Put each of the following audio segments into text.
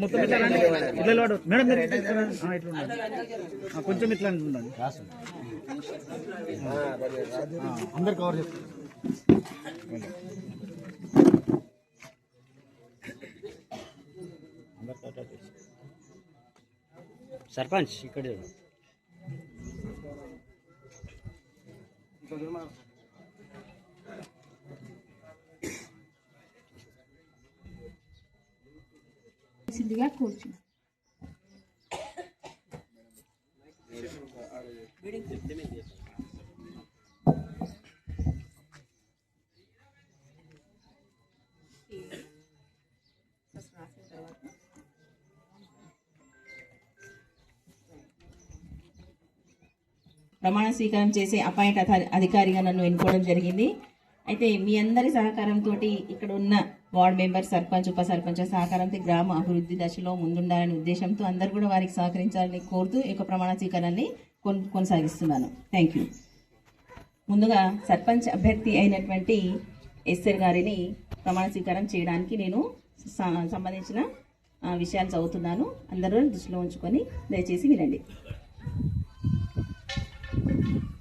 మొత్తం ఇట్లా మేడం కొంచెం ఇట్లా ఉండండి అందరు కవర్ చేస్తారు. సర్పంచ్ ఇక్కడ కూర్చు. ప్రమాణ స్వీకారం చేసే అపాయింట్ అధికారిగా నన్ను ఎన్నుకోవడం జరిగింది. అయితే మీ అందరి సహకారంతో ఇక్కడ ఉన్న వార్డ్ మెంబర్, సర్పంచ్, ఉప సర్పంచ్ సహకారంతో గ్రామ అభివృద్ధి దశలో ముందుండాలనే ఉద్దేశంతో అందరూ కూడా వారికి సహకరించాలని కోరుతూ ఈ యొక్క ప్రమాణ స్వీకారాన్ని కొనసాగిస్తున్నాను. Thank you. ముందుగా సర్పంచ్ అభ్యర్థి అయినటువంటి ఎస్ఆర్ గారిని ప్రమాణ స్వీకారం చేయడానికి నేను సంబంధించిన విషయాలు చదువుతున్నాను. అందరూ దృష్టిలో ఉంచుకొని దయచేసి వినండి.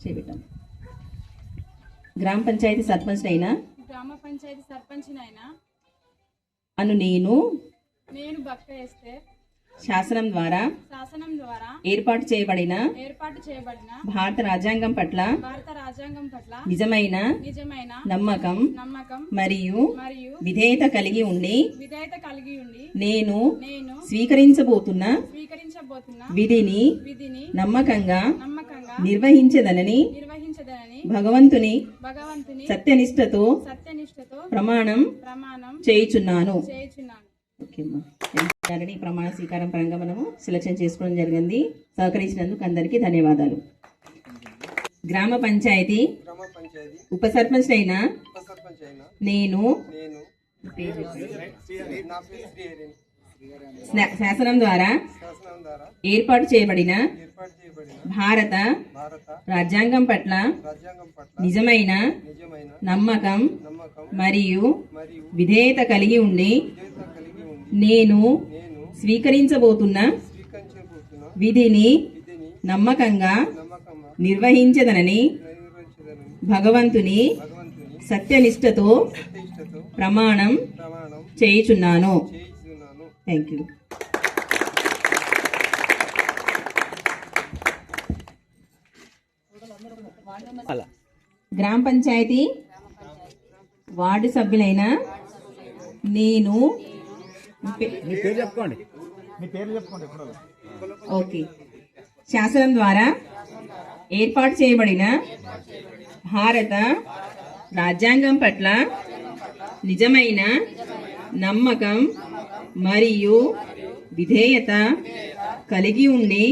చేపెట్టాం. గ్రామ పంచాయతీ సర్పంచ్ అయినా అను నేను భక్త ఎస్తేర్ శాసనం ద్వారా ఏర్పాటు చేయబడిన భారత రాజ్యాంగం పట్ల నిజమైన నమ్మకం మరియు విధేయత కలిగి ఉండి నేను స్వీకరించబోతున్న విధిని నమ్మకంగా నిర్వహించదనని భగవంతుని సత్యనిష్టతో ప్రమాణం చేయుచున్నాను. ప్రమాణ స్వీకారం పరంగా మనము సెలక్షన్ చేసుకోవడం జరిగింది. సహకరించినందుకు అందరికీ ధన్యవాదాలు. గ్రామ పంచాయతీ ఉప సర్పంచ్ అయిన నేను శాసనం ద్వారా ఏర్పాటు చేయబడిన భారత రాజ్యాంగం పట్ల నిజమైన నమ్మకం మరియు విధేయత కలిగి ఉండి నేను స్వీకరించబోతున్న విధిని నమ్మకంగా నిర్వహించదనని భగవంతుని సత్యనిష్టతో ప్రమాణం చేయుచున్నాను. Thank you. గ్రామ పంచాయతీ వార్డు సభ్యులైన నేను ఓకే శాసనం ద్వారా ఏర్పాటు చేయబడిన భారత రాజ్యాంగం పట్ల నిజమైన నమ్మకం మరియు విధేయత కలిగి ఉండి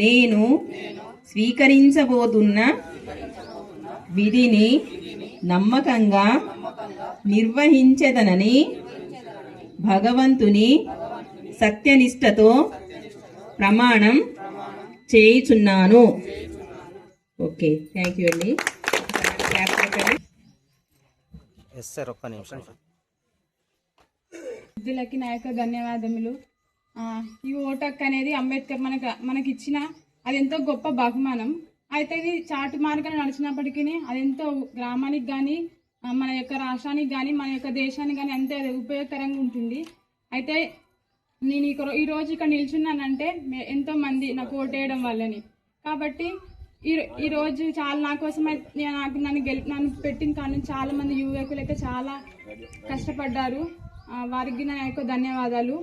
నేను స్వీకరించబోతున్న విధిని నమ్మకంగా నిర్వహించదనని భగవంతుని సత్యనిష్టతో ప్రమాణం చేయుచున్నాను. ఓకే, థ్యాంక్ యూ అండి. వృద్ధులకి నా యొక్క ధన్యవాదములు. ఈ ఓటు హక్కు అనేది అంబేద్కర్ మనకి ఇచ్చిన అది ఎంతో గొప్ప బహుమానం. అయితే ఇది చాటు మార్గాన నడిచినప్పటికీ అదెంతో గ్రామానికి కానీ మన యొక్క రాష్ట్రానికి కానీ మన యొక్క దేశానికి కానీ ఎంతో ఉపయోగకరంగా ఉంటుంది. అయితే నేను ఈరోజు ఇక్కడ నిల్చున్నానంటే ఎంతో మంది నాకు ఓటు వేయడం వల్లని. కాబట్టి ఈరోజు చాలా నా కోసమే నన్ను పెట్టిన కానీ చాలా మంది యువకులు అయితే చాలా కష్టపడ్డారు. వారికి నా యొక్క ధన్యవాదాలు.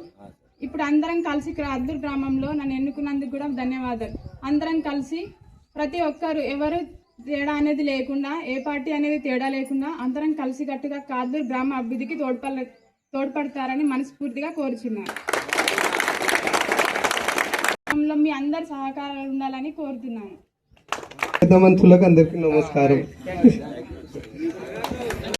ఇప్పుడు అందరం కలిసి ఇక్కడ అద్దూరు గ్రామంలో నన్ను ఎన్నుకున్నందుకు కూడా ధన్యవాదాలు. అందరం కలిసి ప్రతి ఒక్కరు ఎవరు తేడా అనేది లేకుండా, ఏ పార్టీ అనేది తేడా లేకుండా అందరం కలిసికట్టుగా అద్దూరు గ్రామ అభివృద్ధికి తోడ్పడతారని మనస్ఫూర్తిగా కోరుచున్నాను. మీ అందరి సహకారాలు ఉండాలని కోరుతున్నాను. అందరికీ నమస్కారం.